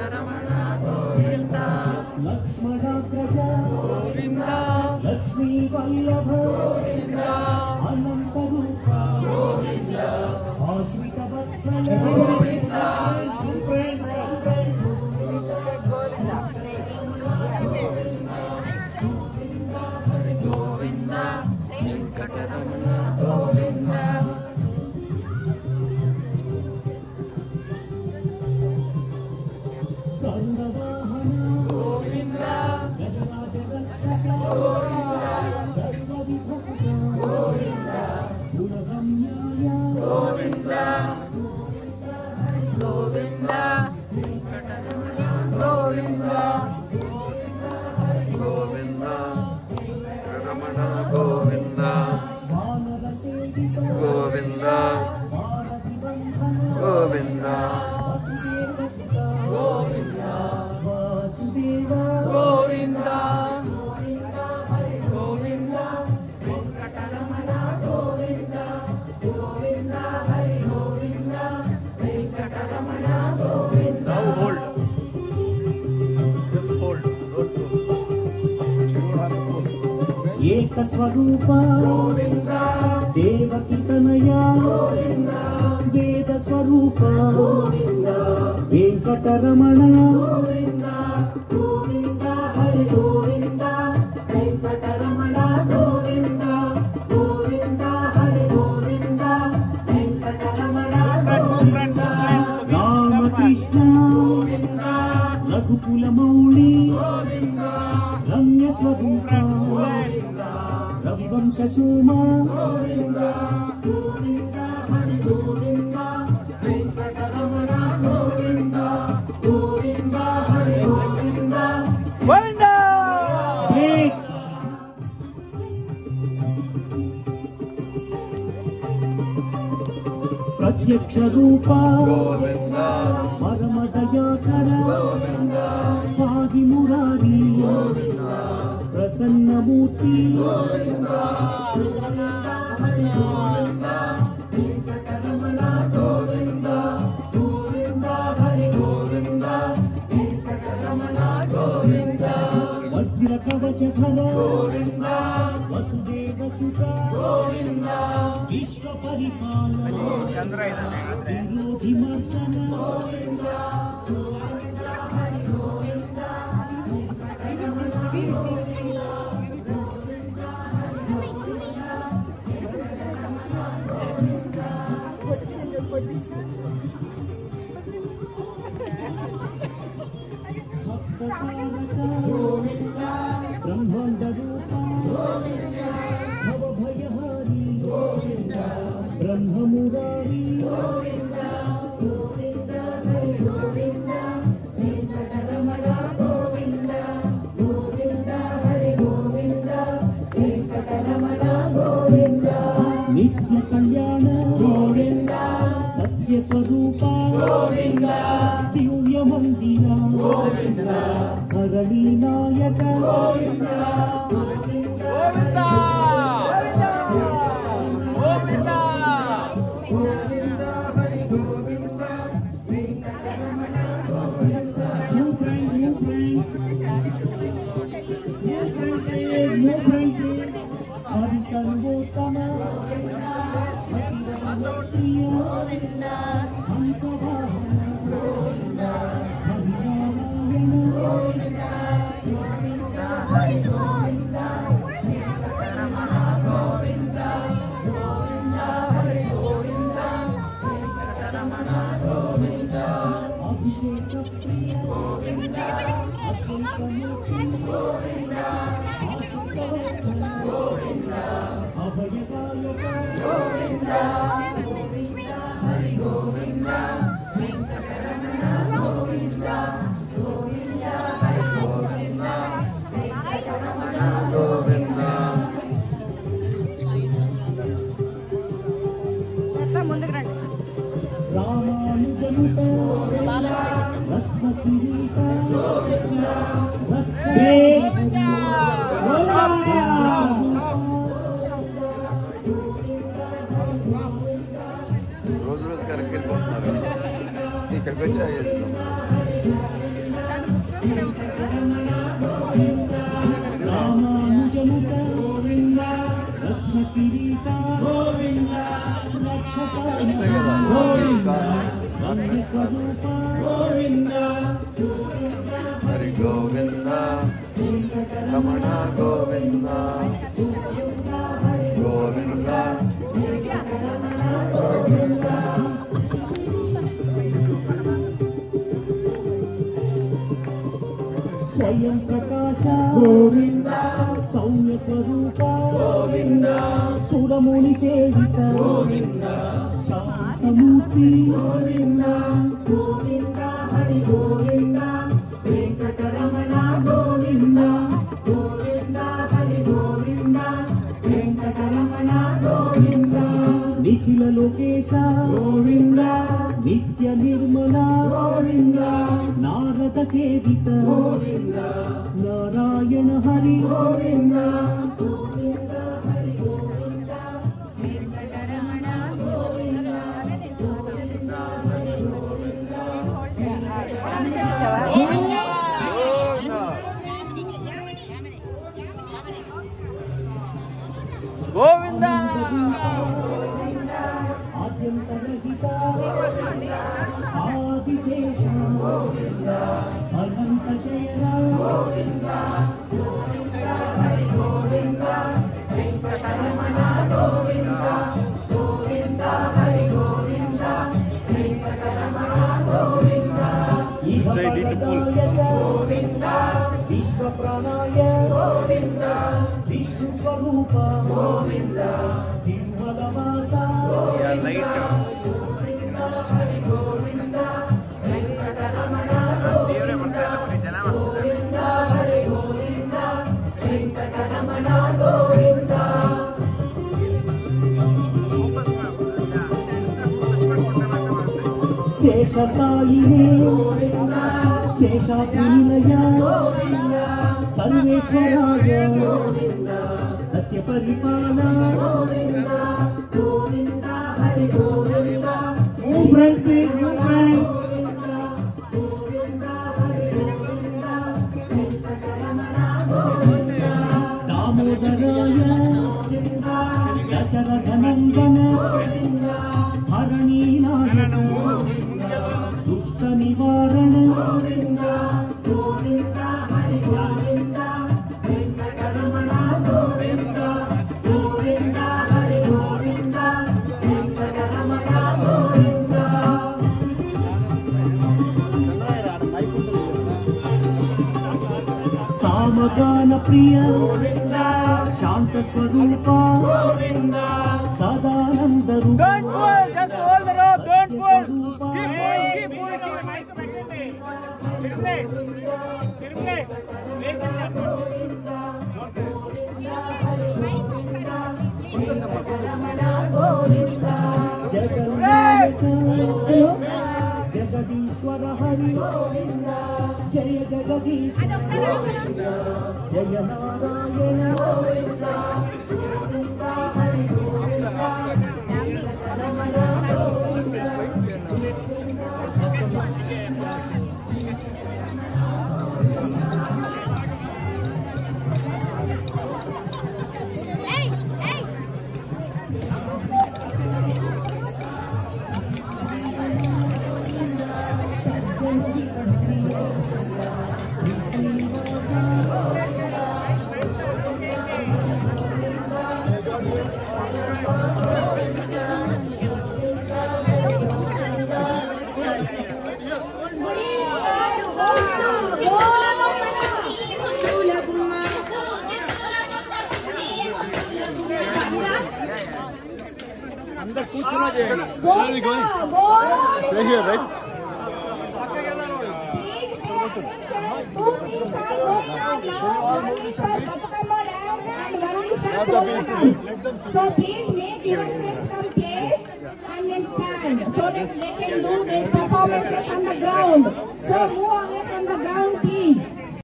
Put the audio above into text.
వెంకటరమణ గోవింద లక్ష్మణాగ్రజ గోవింద లక్ష్మీ వల్లభ గోవింద అనంత రూప గోవింద ఆశ్రిత వత్సల గోవింద గోవింద వెంకటరమణ గోవింద కరుణవాహన గోవింద గజరాజ రక్షక సర్వవిభక్త గోవింద గుణగమ్యాయ గోవింద గోవింద వెంకటరమణ గోవింద గోవింద రమణ గోవింద వానర సేవిత గోవింద భారతి బంధన గోవింద వసుదేవసుత గోవింద వాసుదేవ గోవింద గోవింద వెంకటరమణ గోవింద గోవింద హరి గోవింద వెంకటరమణ గోవింద ఏక స్వరూప గోవింద దేవకి తనయ గోవింద వేద స్వరూప గోవింద వెంకటరమణ గోవింద గోవింద హరి గోవింద వెంకటరమణ గోవింద గోవింద హరి గోవింద వెంకటరమణ గోవింద రామకృష్ణ గోవింద రఘుకుల మౌళి గోవింద రమ్య స్వరూప రవివంశ సోమ గోవింద గోవింద హరి గోవింద వెంకటరమణ గోవింద గోవింద హరి గోవింద బ్రేక్. ప్రత్యక్ష రూప గోవింద పరమ దయాకర గోవింద పాది మురారి ప్రసన్నమూర్తి గోవింద హరి గోవింద వెంకటరమణ గోవింద గోవింద హరి గోవింద వెంకటరమణ గోవింద వజ్ర కవచధర గోవింద వసుదేవ సుత గోవింద విశ్వ పరిపాలన విరోధి మర్దన భక్తతారక బ్రహ్మాండ రూప భవభయహారి బ్రహ్మమురారి వెంకటరమణ గోవింద గోవింద హరి గోవింద వెంకటరమణ గోవింద నిత్య కళ్యాణ గోవింద సత్య స్వరూప గోవింద దివ్య మందిర గోవింద ధరణి నాయక Govinda Govinda Govinda Govinda Hari Govinda Venkataramana Govinda No friend, no friend. No friend, no friend. Hari సర్వోత్తమ ప్రియ హంసవాహన హరినారాయణ హరి గోవింద వెంకటరమణ గోవింద గోవింద హరి గోవింద వెంకటరమణ గోవింద అభిషేక ప్రియ గోవింద అద్వైతమూర్తి గోవింద ఆశుతవత్సల గోవింద అభయదాయక గోవింద గోవింద హరి గోవింద వెంకటరమణ గోవింద గోవింద హరి గోవింద వెంకటరమణ గోవింద ముందుకు రండి. రామానుజనుత రత్న కిరీట రోజు రోజు కరెక్ట్ వెళ్ళిపోతున్నారు ఇక్కడికి వచ్చి వెంకటరమణ గోవింద రామానుజముఖ గోవింద రత్న కిరీట గోవింద రక్షక గోవింద నంది స్వరూప గోవింద హరి గోవింద వెంకటరమణ గోవింద గోవింద వెంకటరమణ గోవింద స్వయం ప్రకాశ గోవింద సౌమ్య స్వరూప గోవింద సురముని సేవిత గోవింద శాంతమూర్తి గోవింద గోవింద హరి గోవింద వెంకటరమణ గోవింద గోవింద హరి గోవింద వెంకటరమణ గోవింద నిఖిల లోకేశ గోవింద నిత్య నిర్మల గోవింద నారద సేవిత గోవింద నారాయణ హరి గోవింద గోవింద హరి గోవింద వెంకటరమణ గోవింద గోవింద హరి గోవింద గోవింద ఆద్యంతరహిత ఆదిశేష గోవింద అనంత శయన గోవింద గోవింద హరి గోవింద వెంకటరమణ గోవింద గోవింద హరి గోవింద వెంకటరమణ గోవింద గోవింద విశ్వ ప్రణాయ గోవింద విష్ణు స్వరూప గోవింద తిరుమల వాస గోవింద హరి గోవింద వెంకటరమణ గోవింద గోవింద హరి గోవింద వెంకటరమణ గోవింద శేష సాయినే గోవింద శేషాద్రినిలయ గోవింద సర్వేశ్వరాయ గోవింద సత్య పరిపాల గోవింద గోవింద హరి గోవింద న్యూ ఫ్రెండ్ గోవింద గోవింద హరి గోవింద వెంకటరమణ గోవింద దామోదరాయ గోవింద దశరథ నందన గోవింద హరణీ నాయక గోవింద దుష్ట నివారణ గోవింద గోవింద హరి గోవింద వెంకటరమణ గోవింద గోవింద హరి గోవింద వెంకటరమణ గోవింద సామగాన ప్రియ గోవింద శాంత స్వరూప గోవింద సదానంద రూప Just hold the rope, don't push. Keep pulling, mic పెట్టండి. Firmness. జగదీశ్వర హరి గోవింద జయ జగదీశ జయ నారాయణ గోవింద గోవింద హరి గోవింద రమణ గోవింద అందరు కూర్చున్నా చేయండి. Where are we going? Stay here, right? So please make yourself some place and then stand so that they can do their performances on the ground. So move away from the ground, please.